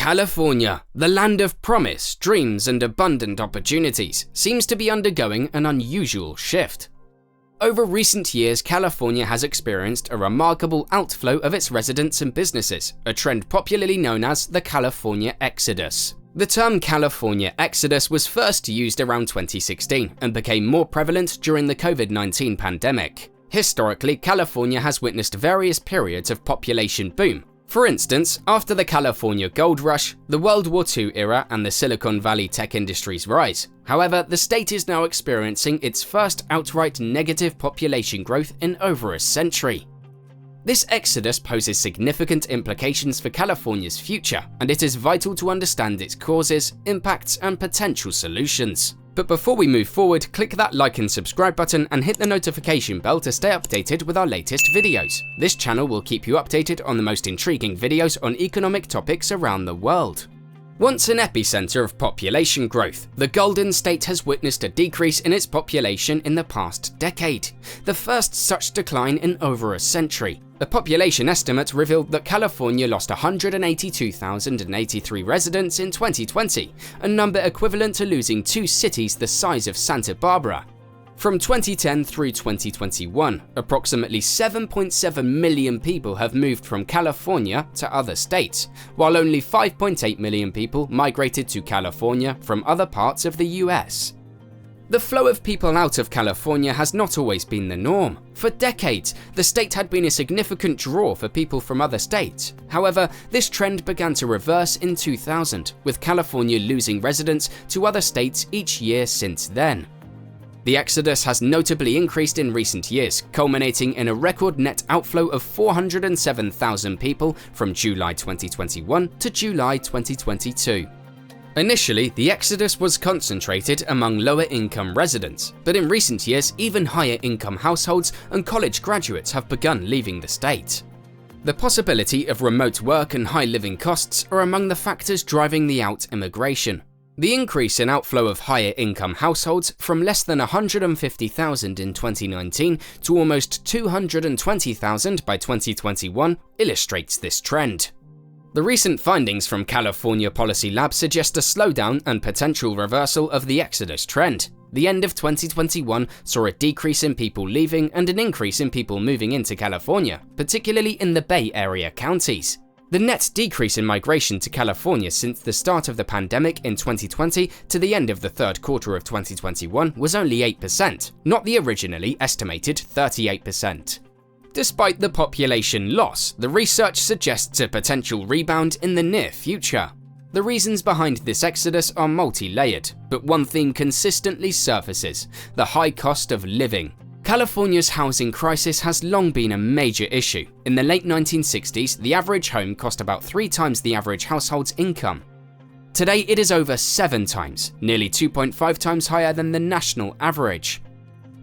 California, the land of promise, dreams, and abundant opportunities, seems to be undergoing an unusual shift. Over recent years, California has experienced a remarkable outflow of its residents and businesses, a trend popularly known as the California Exodus. The term California Exodus was first used around 2016 and became more prevalent during the COVID-19 pandemic. Historically, California has witnessed various periods of population boom. For instance, after the California Gold Rush, the World War II era, and the Silicon Valley tech industry's rise. However, the state is now experiencing its first outright negative population growth in over a century. This exodus poses significant implications for California's future, and it is vital to understand its causes, impacts, and potential solutions. But before we move forward, click that like and subscribe button and hit the notification bell to stay updated with our latest videos. This channel will keep you updated on the most intriguing videos on economic topics around the world. Once an epicenter of population growth, the Golden State has witnessed a decrease in its population in the past decade, the first such decline in over a century. A population estimate revealed that California lost 182,083 residents in 2020, a number equivalent to losing two cities the size of Santa Barbara. From 2010 through 2021, approximately 7.7 million people have moved from California to other states, while only 5.8 million people migrated to California from other parts of the US. The flow of people out of California has not always been the norm. For decades, the state had been a significant draw for people from other states. However, this trend began to reverse in 2000, with California losing residents to other states each year since then. The exodus has notably increased in recent years, culminating in a record net outflow of 407,000 people from July 2021 to July 2022. Initially, the exodus was concentrated among lower-income residents, but in recent years, even higher-income households and college graduates have begun leaving the state. The possibility of remote work and high living costs are among the factors driving the out-immigration. The increase in outflow of higher-income households from less than 150,000 in 2019 to almost 220,000 by 2021 illustrates this trend. The recent findings from California Policy Lab suggest a slowdown and potential reversal of the exodus trend. The end of 2021 saw a decrease in people leaving and an increase in people moving into California, particularly in the Bay Area counties. The net decrease in migration to California since the start of the pandemic in 2020 to the end of the third quarter of 2021 was only 8%, not the originally estimated 38%. Despite the population loss, the research suggests a potential rebound in the near future. The reasons behind this exodus are multi-layered, but one theme consistently surfaces: the high cost of living. California's housing crisis has long been a major issue. In the late 1960s, the average home cost about 3 times the average household's income. Today, it is over 7 times, nearly 2.5 times higher than the national average.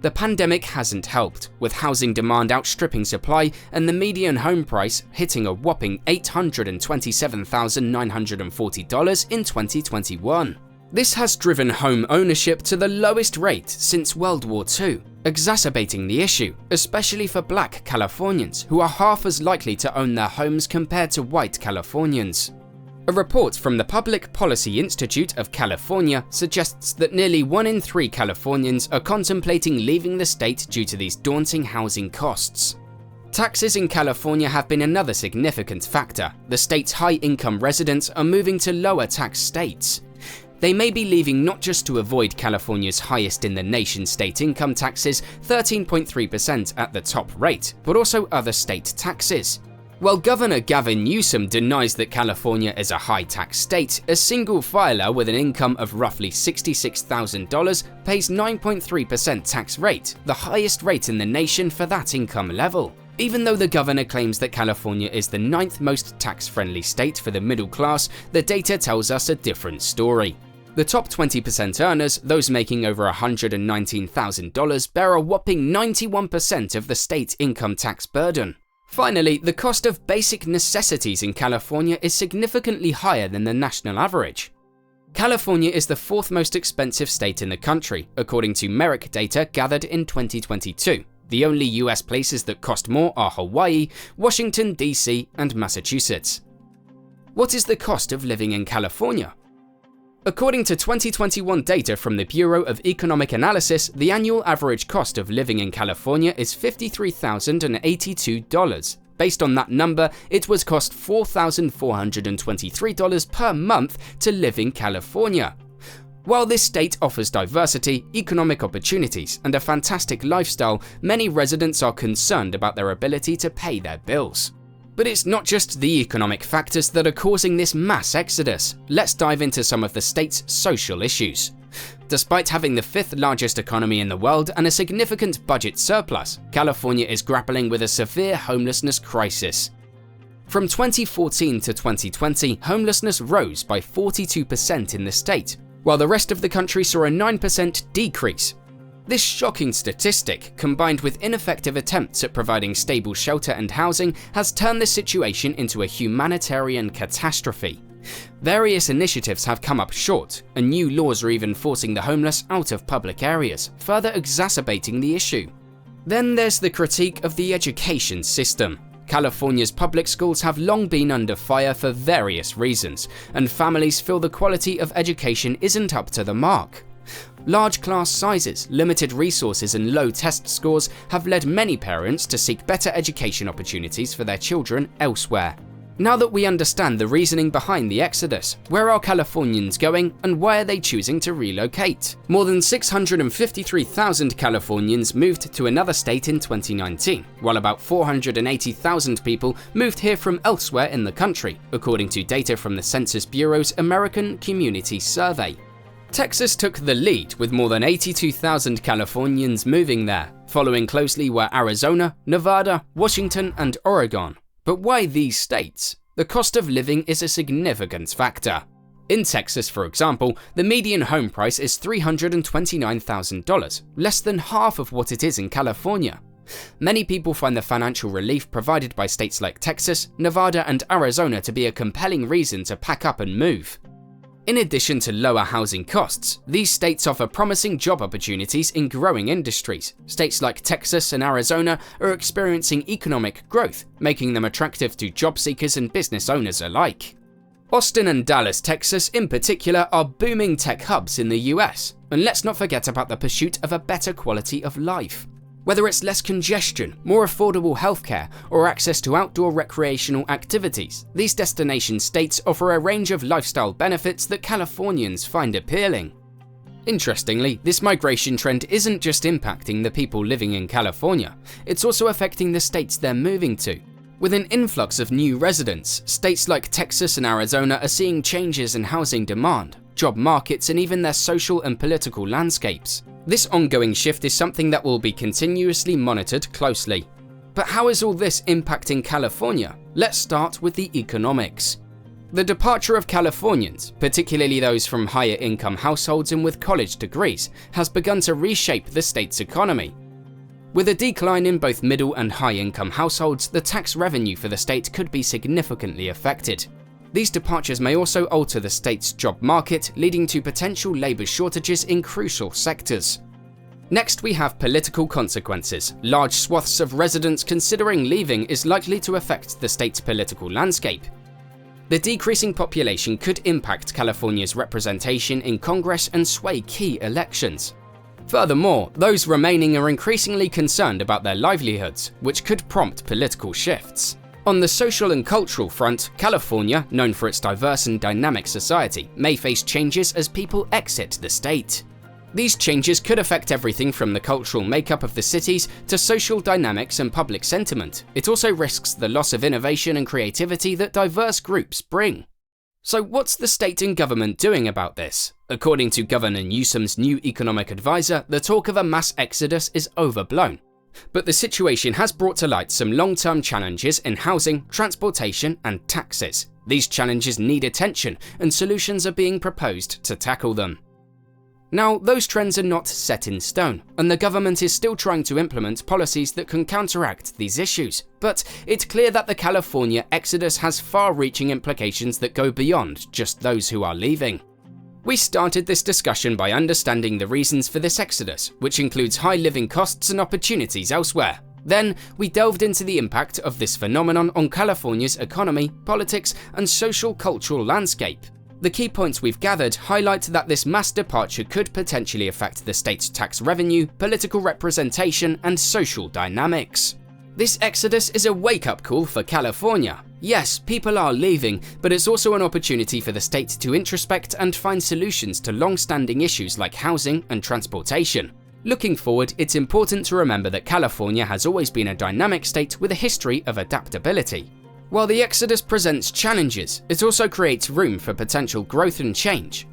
The pandemic hasn't helped, with housing demand outstripping supply and the median home price hitting a whopping $827,940 in 2021. This has driven home ownership to the lowest rate since World War II, exacerbating the issue, especially for Black Californians, who are half as likely to own their homes compared to white Californians. A report from the Public Policy Institute of California suggests that nearly 1 in 3 Californians are contemplating leaving the state due to these daunting housing costs. Taxes in California have been another significant factor. The state's high-income residents are moving to lower tax states. They may be leaving not just to avoid California's highest in the nation state income taxes, 13.3% at the top rate, but also other state taxes. While Governor Gavin Newsom denies that California is a high-tax state, a single filer with an income of roughly $66,000 pays 9.3% tax rate, the highest rate in the nation for that income level. Even though the governor claims that California is the 9th most tax-friendly state for the middle class, the data tells us a different story. The top 20% earners, those making over $119,000, bear a whopping 91% of the state's income tax burden. Finally, the cost of basic necessities in California is significantly higher than the national average. California is the 4th most expensive state in the country, according to Merrick data gathered in 2022. The only US places that cost more are Hawaii, Washington, D.C., and Massachusetts. What is the cost of living in California? According to 2021 data from the Bureau of Economic Analysis, the annual average cost of living in California is $53,082. Based on that number, it would cost $4,423 per month to live in California. While this state offers diversity, economic opportunities, and a fantastic lifestyle, many residents are concerned about their ability to pay their bills. But it's not just the economic factors that are causing this mass exodus. Let's dive into some of the state's social issues. Despite having the 5th largest economy in the world and a significant budget surplus, California is grappling with a severe homelessness crisis. From 2014 to 2020, homelessness rose by 42% in the state, while the rest of the country saw a 9% decrease. This shocking statistic, combined with ineffective attempts at providing stable shelter and housing, has turned the situation into a humanitarian catastrophe. Various initiatives have come up short, and new laws are even forcing the homeless out of public areas, further exacerbating the issue. Then there's the critique of the education system. California's public schools have long been under fire for various reasons, and families feel the quality of education isn't up to the mark. Large class sizes, limited resources, and low test scores have led many parents to seek better education opportunities for their children elsewhere. Now that we understand the reasoning behind the exodus, where are Californians going and why are they choosing to relocate? More than 653,000 Californians moved to another state in 2019, while about 480,000 people moved here from elsewhere in the country, according to data from the Census Bureau's American Community Survey. Texas took the lead with more than 82,000 Californians moving there. Following closely were Arizona, Nevada, Washington, and Oregon. But why these states? The cost of living is a significant factor. In Texas, for example, the median home price is $329,000, less than half of what it is in California. Many people find the financial relief provided by states like Texas, Nevada, and Arizona to be a compelling reason to pack up and move. In addition to lower housing costs, these states offer promising job opportunities in growing industries. States like Texas and Arizona are experiencing economic growth, making them attractive to job seekers and business owners alike. Austin and Dallas, Texas in particular are booming tech hubs in the US, and let's not forget about the pursuit of a better quality of life. Whether it's less congestion, more affordable healthcare, or access to outdoor recreational activities, these destination states offer a range of lifestyle benefits that Californians find appealing. Interestingly, this migration trend isn't just impacting the people living in California, it's also affecting the states they're moving to. With an influx of new residents, states like Texas and Arizona are seeing changes in housing demand, job markets, and even their social and political landscapes. This ongoing shift is something that will be continuously monitored closely. But how is all this impacting California? Let's start with the economics. The departure of Californians, particularly those from higher income households and with college degrees, has begun to reshape the state's economy. With a decline in both middle and high income households, the tax revenue for the state could be significantly affected. These departures may also alter the state's job market, leading to potential labor shortages in crucial sectors. Next, we have political consequences. Large swaths of residents considering leaving is likely to affect the state's political landscape. The decreasing population could impact California's representation in Congress and sway key elections. Furthermore, those remaining are increasingly concerned about their livelihoods, which could prompt political shifts. On the social and cultural front, California, known for its diverse and dynamic society, may face changes as people exit the state. These changes could affect everything from the cultural makeup of the cities to social dynamics and public sentiment. It also risks the loss of innovation and creativity that diverse groups bring. So what's the state and government doing about this? According to Governor Newsom's new economic advisor, the talk of a mass exodus is overblown. But the situation has brought to light some long-term challenges in housing, transportation, and taxes. These challenges need attention, and solutions are being proposed to tackle them. Now, those trends are not set in stone, and the government is still trying to implement policies that can counteract these issues. But it's clear that the California exodus has far-reaching implications that go beyond just those who are leaving. We started this discussion by understanding the reasons for this exodus, which includes high living costs and opportunities elsewhere. Then, we delved into the impact of this phenomenon on California's economy, politics, and social-cultural landscape. The key points we've gathered highlight that this mass departure could potentially affect the state's tax revenue, political representation, and social dynamics. This exodus is a wake-up call for California. Yes, people are leaving, but it's also an opportunity for the state to introspect and find solutions to long-standing issues like housing and transportation. Looking forward, it's important to remember that California has always been a dynamic state with a history of adaptability. While the exodus presents challenges, it also creates room for potential growth and change.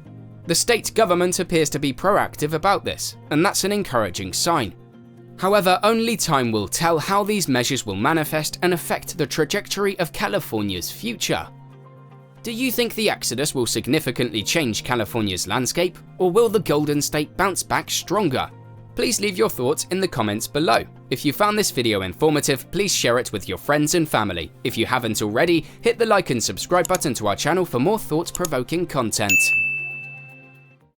The state government appears to be proactive about this, and that's an encouraging sign. However, only time will tell how these measures will manifest and affect the trajectory of California's future. Do you think the exodus will significantly change California's landscape, or will the Golden State bounce back stronger? Please leave your thoughts in the comments below. If you found this video informative, please share it with your friends and family. If you haven't already, hit the like and subscribe button to our channel for more thought-provoking content.